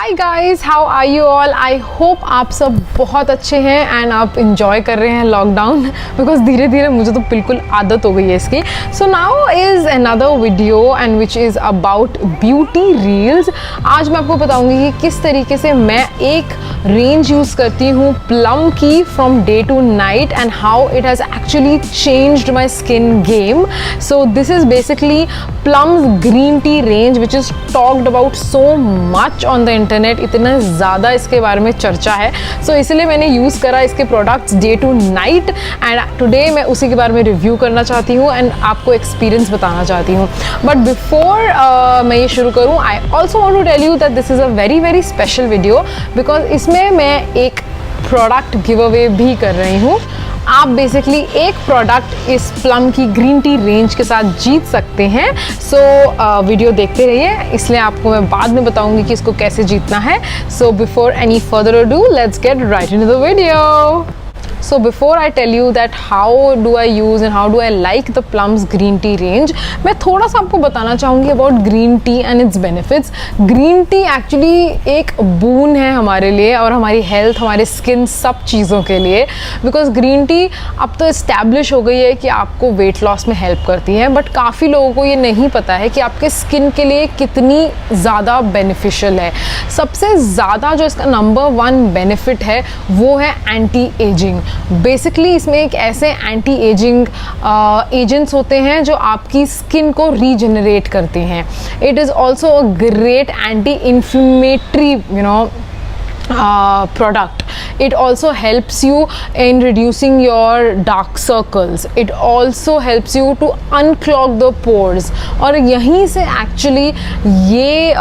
High guys, how are you all? I hope आप सब बहुत अच्छे हैं एंड आप इंजॉय कर रहे हैं लॉकडाउन, बिकॉज धीरे धीरे मुझे तो बिल्कुल आदत हो गई है इसकी. So now is another video and which is about beauty reels. आज मैं आपको बताऊंगी कि किस तरीके से मैं एक रेंज यूज़ करती हूँ प्लम की from day to night and how it has actually changed my skin game. So this is basically Plum's green tea range which is talked about so much on the internet. इतना ज़्यादा इसके बारे में चर्चा है, सो इसलिए मैंने यूज़ करा इसके products day to night and today मैं उसी के बारे में रिव्यू करना चाहती हूँ एंड आपको एक्सपीरियंस बताना चाहती हूँ. बट बिफोर मैं ये शुरू करूँ, I also want to tell you that this is a very very special video because इसमें मैं एक प्रोडक्ट गिव अवे भी कर रही हूँ. आप बेसिकली एक प्रोडक्ट इस प्लम की ग्रीन टी रेंज के साथ जीत सकते हैं. सो वीडियो देखते रहिए, इसलिए आपको मैं बाद में बताऊंगी कि इसको कैसे जीतना है. So before any further ado, let's get right into the video. So before I tell you that how do I use and how do I like the Plum's green tea range, मैं थोड़ा सा आपको बताना चाहूँगी about green tea and its benefits. Green tea actually एक boon है हमारे लिए और हमारी health, हमारे skin, सब चीज़ों के लिए. Because green tea अब तो establish हो गई है कि आपको weight loss में help करती है, but काफ़ी लोगों को ये नहीं पता है कि आपके skin के लिए कितनी ज़्यादा beneficial है. सबसे ज़्यादा जो इसका नंबर 1 benefit है वो है anti-aging. बेसिकली इसमें एक ऐसे एंटी एजिंग एजेंट्स होते हैं जो आपकी स्किन को रीजनरेट करते हैं. It is also a great anti inflammatory product. It also helps you in reducing your dark circles. It also helps you to unclog the pores. और यहीं से एक्चुअली ये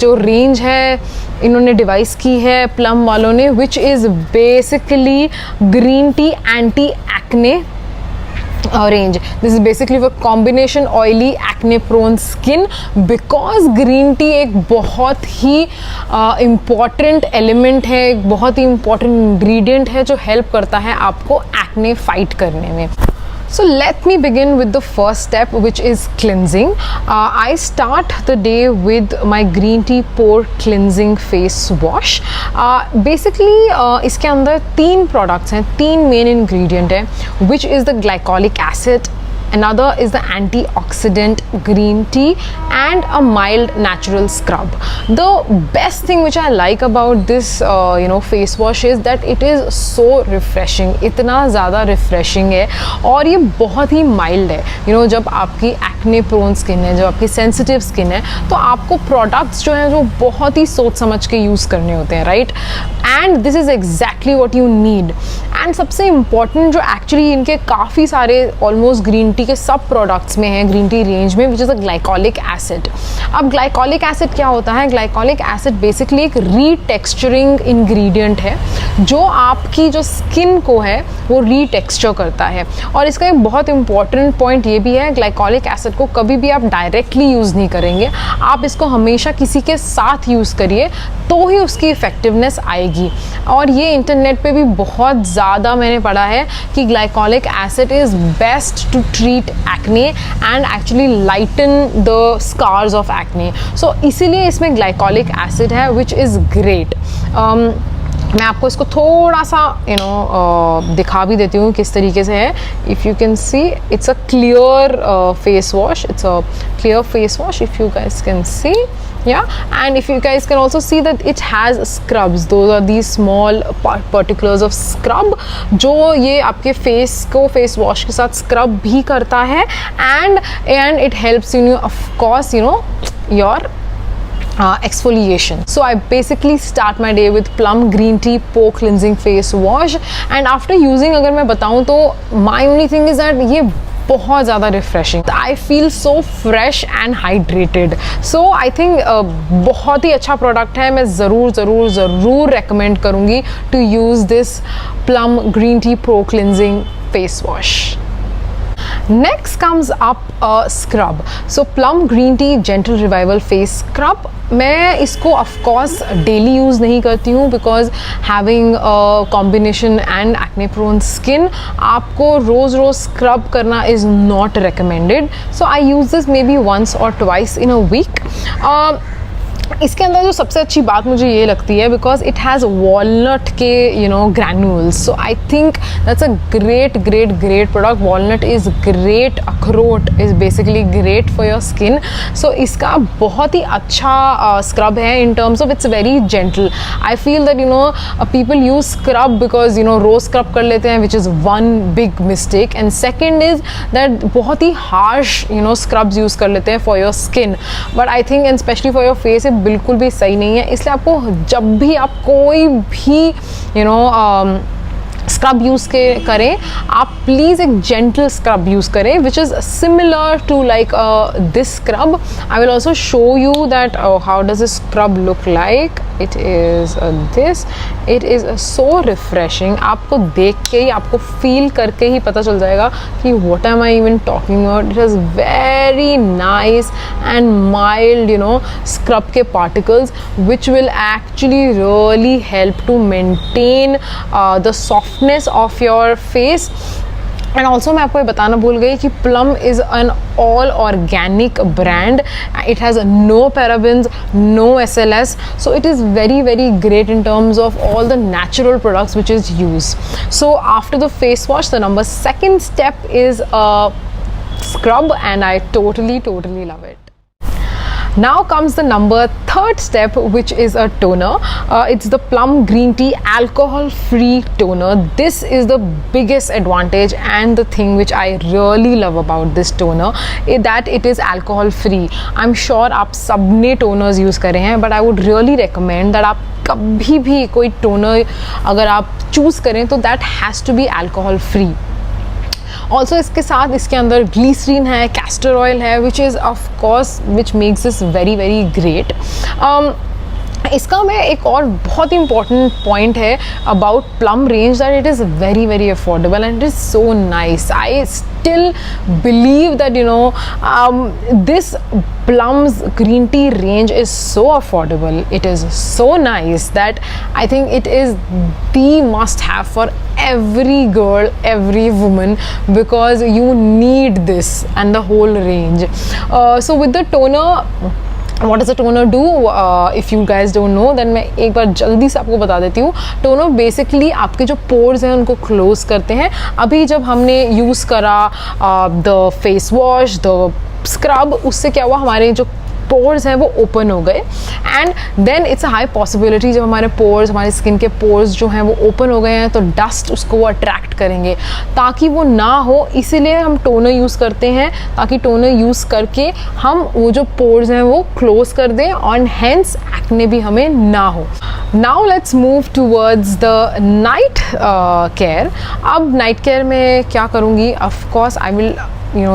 जो रेंज है इन्होंने डिवाइस की है प्लम वालों ने, which is basically green tea anti acne range. This is basically for combination oily acne prone skin because green tea एक बहुत ही important element है, एक बहुत ही important ingredient है जो help करता है आपको acne fight करने में. So let me begin with the first step, which is cleansing. I start the day with my green tea pore cleansing face wash. Basically इसके अंदर 3 products हैं, 3 main ingredient है, which is the glycolic acid, another is the antioxidant green tea and a mild natural scrub. The best thing which I like about this face wash is that it is so refreshing. इतना ज़्यादा refreshing है और ये बहुत ही mild है. जब आपकी acne prone skin है, जब आपकी sensitive skin है, तो आपको products जो हैं जो बहुत ही सोच समझ के यूज़ करने होते हैं, right? And this is exactly what you need. And सबसे important जो actually इनके काफ़ी सारे almost green टी के सब प्रोडक्ट्स में हैं ग्रीन टी रेंज में, which is a glycolic acid. अब ग्लाइकोलिक एसिड क्या होता है? ग्लाइकोलिक एसिड बेसिकली एक रीटेक्सचरिंग इंग्रेडिएंट है जो आपकी जो स्किन को है वो रीटेक्सचर करता है. और इसका एक बहुत इंपॉर्टेंट पॉइंट ये भी है, ग्लाइकोलिक एसिड को कभी भी आप डायरेक्टली यूज़ नहीं करेंगे, आप इसको हमेशा किसी के साथ यूज़ करिए तो ही उसकी इफेक्टिवनेस आएगी. और ये इंटरनेट पे भी बहुत ज़्यादा मैंने पढ़ा है कि glycolic acid is best to treat acne and actually lighten the scars of acne. So इसीलिए इसमें glycolic acid है which is great. मैं आपको इसको थोड़ा सा दिखा भी देती हूँ किस तरीके से है. If you can see it's a clear face wash, it's a clear face wash if you guys can see. Yeah, and if you guys can also see that it has scrubs. Those are these small particulars of scrub जो ये आपके face को face wash के साथ scrub भी करता है and it helps you of course your exfoliation. So I basically start my day with plum green tea pore cleansing face wash and after using अगर मैं बताऊँ तो my only thing is that ये बहुत ज़्यादा refreshing. I feel so fresh and hydrated. So I think बहुत ही अच्छा प्रोडक्ट है. मैं ज़रूर रेकमेंड करूँगी to use this Plum green tea pro cleansing face wash. Next comes up a scrub. So Plum Green Tea Gentle Revival Face Scrub. मैं इसको of course daily use नहीं करती हूँ because having a combination and acne prone skin आपको रोज़ scrub करना is not recommended. So I use this maybe once or twice in a week. इसके अंदर जो सबसे अच्छी बात मुझे ये लगती है, बिकॉज इट हैज़ वॉलनट के granules, so I think that's a great great great product. Walnut is great, अखरोट is basically great for your skin. So इसका बहुत ही अच्छा स्क्रब है in terms of it's very gentle. I feel that people use scrub because रोज scrub कर लेते हैं, which is one big mistake. And second is that बहुत ही हार्श स्क्रब्स यूज़ कर लेते हैं for your skin. But I think and specially for your face बिल्कुल भी सही नहीं है. इसलिए आपको जब भी आप कोई भी स्क्रब यूज़ करें, आप प्लीज़ एक जेंटल स्क्रब यूज़ करें which is similar to like this scrub. I will also show you that how does this scrub look like. It is this. It is so refreshing. आपको देख के ही, आपको feel करके ही पता चल जाएगा कि what am I even talking about. It is very nice and mild scrub के particles which will actually really help to maintain the softness of your face. And also मैं आपको ये बताना भूल गई कि plum is an all organic brand. It has no parabens, no SLS, so it is very very great in terms of all the natural products which is used. So after the face wash, the second step is a scrub, and I totally love it. Now comes the third step, which is a toner. It's the Plum Green Tea alcohol free toner. This is the biggest advantage and the thing which I really love about this toner, that it is alcohol free. I'm sure आप सबने toners use करे हैं, but I would really recommend that आप कभी भी कोई toner अगर आप चूज़ करें तो that has to be alcohol free. Also इसके साथ इसके अंदर ग्लीसरीन है, कैस्टर ऑयल है, which is of course which makes this very very great. इसका मैं एक और बहुत ही इंपॉर्टेंट पॉइंट है about plum range, that it is very very affordable and it is so nice. I still believe that this Plum's green tea range is so affordable. It is so nice that I think it is the must have for every girl, every woman, because you need this and the whole range. So with the toner, what does a toner do? If you guys don't know, then मैं एक बार जल्दी से आपको बता देती हूँ. Toner basically आपके जो पोर्स हैं उनको क्लोज करते हैं. अभी जब हमने यूज़ करा the face wash, the scrub, उससे क्या हुआ, हमारे जो पोर्स हैं वो ओपन हो गए. And then it's a high possibility जब हमारे पोर्स, हमारी स्किन के पोर्स जो हैं वो ओपन हो गए हैं तो डस्ट उसको वो अट्रैक्ट करेंगे. ताकि वो ना हो, इसीलिए हम टोनर यूज़ करते हैं, ताकि टोनर यूज़ करके हम वो जो पोर्स हैं वो क्लोज कर दें और हेंस एक्ने भी हमें ना हो. Now let's move towards the night care. अब नाइट केयर में क्या करूँगी, of course I will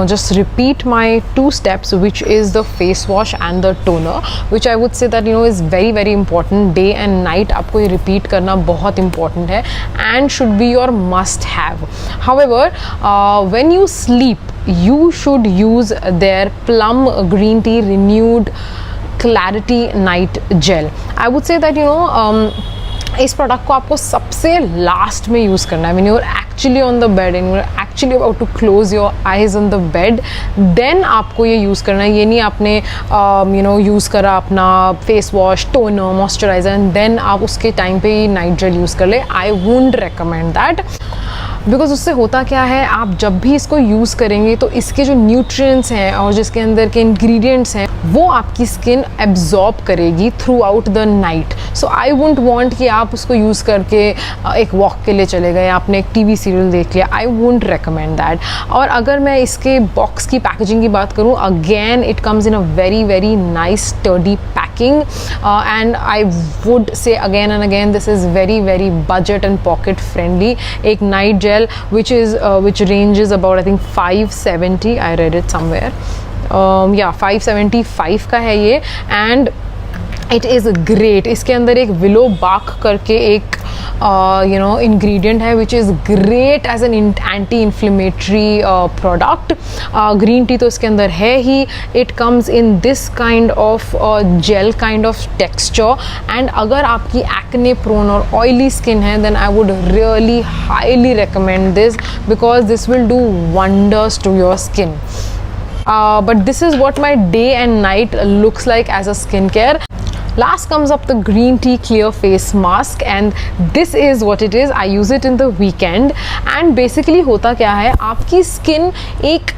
just repeat my 2 steps, which is the face wash and the toner, which I would say that is very very important. Day and night आपको ये repeat करना बहुत important है and should be your must have. However, when you sleep, you should use their Plum Green Tea Renewed Clarity Night Gel. I would say that इस product को आपको सबसे last में यूज़ करना है. When you are actually on the bed and you are actually about to close your eyes on the bed, then आपको ये use करना है. ये नहीं आपने यूज़ करा अपना face wash, toner, moisturiser and then आप उसके टाइम पे ही नाइट जेल यूज़ कर ले. I wouldn't recommend that, because उससे होता क्या है, आप जब भी इसको यूज़ करेंगे तो इसके जो न्यूट्रिएंट्स हैं और जिसके अंदर के इंग्रेडिएंट्स हैं वो आपकी स्किन एब्जॉर्ब करेगी through out the night. So I wouldn't want कि आप उसको यूज़ करके एक वॉक के लिए चले गए, आपने एक टीवी सीरियल देख लिया. I wouldn't recommend that. और अगर मैं इसके बॉक्स की पैकेजिंग की बात करूँ, again it comes in a very very nice sturdy packing and I would say again and again this is very very budget and pocket friendly. एक night gel which ranges about I think 570. I read it somewhere. 575 का है ये and it is great. इसके अंदर एक willow बाक करके एक ingredient है which is great as an anti-inflammatory product. green tea तो इसके अंदर है ही. it comes in this kind of gel kind of texture and अगर आपकी acne prone और oily skin है then I would really highly recommend this because this will do wonders to your skin. But this is what my day and night looks like as a skincare. Last comes up the green tea clear face mask, and this is what it is. I use it in the weekend, and basically होता क्या है, आपकी skin एक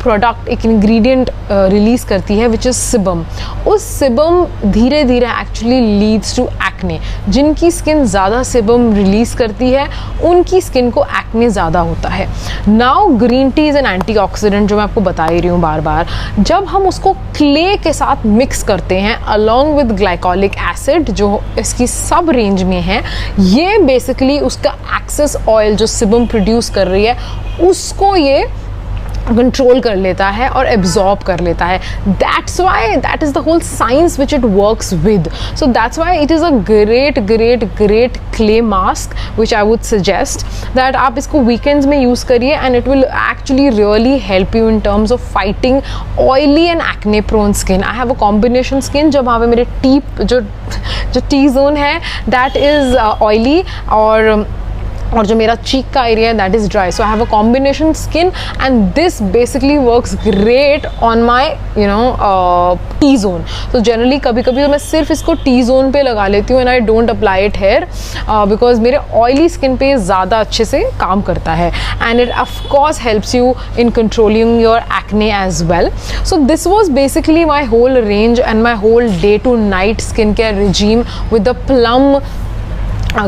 product, एक ingredient release करती है which is sebum. उस sebum धीरे धीरे एक्चुअली लीड्स टू एक्ने. जिनकी स्किन ज़्यादा सिबम रिलीज करती है उनकी स्किन को एक्ने ज़्यादा होता है. Now green tea is an antioxidant, जो मैं आपको बता ही रही हूँ बार बार. जब हम उसको क्ले के साथ मिक्स करते हैं अलॉन्ग विद ग्लाइकोलिक एसिड, जो इसकी सब रेंज में है, ये बेसिकली उसका एक्सेस ऑयल जो सिबम प्रोड्यूस कर रही है उसको ये कंट्रोल कर लेता है और एब्जॉर्ब कर लेता है. That's why that is the whole science which it works with. So that's why it is a great great great clay mask which I would suggest that आप इसको वीकेंड्स में यूज़ करिए, and it will actually really help you in terms of fighting oily and acne prone skin. I have a combination skin, जब वहाँ पे मेरे जो T zone है दैट इज़ ऑयली, और जो मेरा चीक का एरिया है that is dry. So I have a combination skin, and this basically works great on my T zone. तो जनरली कभी कभी तो मैं सिर्फ इसको टी जोन पे लगा लेती हूँ, and I don't apply it here because मेरे ऑयली स्किन पे ज़्यादा अच्छे से काम करता है, and it of course helps you in controlling your acne as well. So this was basically my whole range and my whole day to night skin care regime with the Plum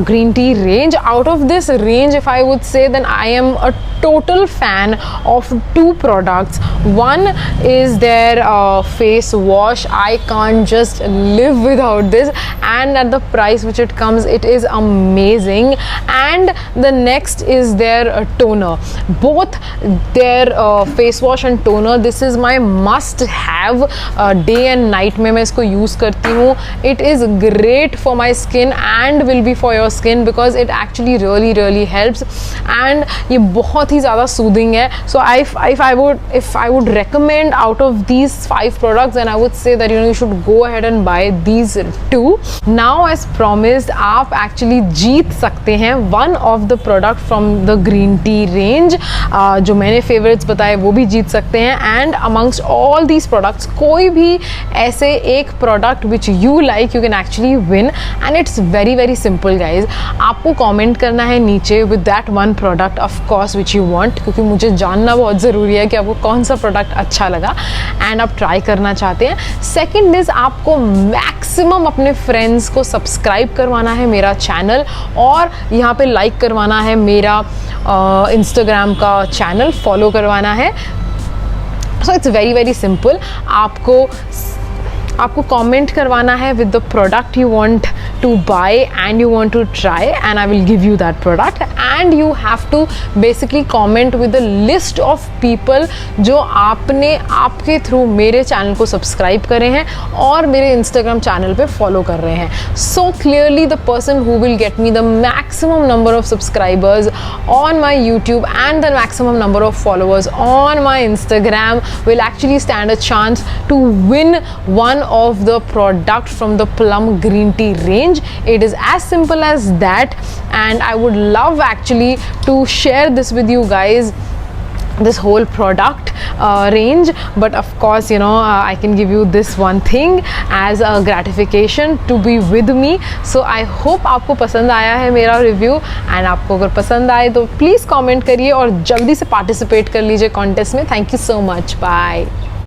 green tea range. Out of this range, if I would say, then I am a total fan of two products. One is their face wash. I can't just live without this, and at the price which it comes, it is amazing. And the next is their toner. Both their face wash and toner, this is my must have. Day and night में मैं इसको use करती हूँ. It is great for my skin and will be for your skin because it actually really helps, and ये बहुत ही ज़्यादा soothing है. So if I would recommend out of these 5 products, then I would say that you should go ahead and buy these 2. Now as promised, आप actually जीत सकते हैं one of the product from the green tea range. जो मैंने favorites बताए वो भी जीत सकते हैं, and amongst all these products कोई भी ऐसे एक product which you like, you can actually win, and it's very simple guys. आपको कमेंट करना है नीचे with that one product of course which you want, क्योंकि मुझे जानना बहुत ज़रूरी है कि आपको कौन सा प्रोडक्ट अच्छा लगा एंड आप ट्राई करना चाहते हैं. सेकंड इज़ आपको मैक्सिमम अपने फ्रेंड्स को सब्सक्राइब करवाना है मेरा चैनल, और यहाँ पे लाइक करवाना है मेरा इंस्टाग्राम का चैनल, फॉलो करवाना है. So it's very simple. आपको कमेंट करवाना है with the product you want to buy and you want to try, and I will give you that product, and you have to basically comment with the list of people जो आपके through मेरे channel को subscribe करे हैं और मेरे Instagram channel पे follow कर रहे हैं. So clearly the person who will get me the maximum number of subscribers on my YouTube and the maximum number of followers on my Instagram will actually stand a chance to win one of the product from the Plum green tea range. It is as simple as that, and I would love actually to share this with you guys, this whole product range, but of course I can give you this one thing as a gratification to be with me. So I hope आपको पसंद आया है मेरा review, and आपको अगर पसंद आए तो प्लीज़ कमेंट करिए और जल्दी से पार्टिसिपेट कर लीजिए कॉन्टेस्ट में. Thank you so much. Bye.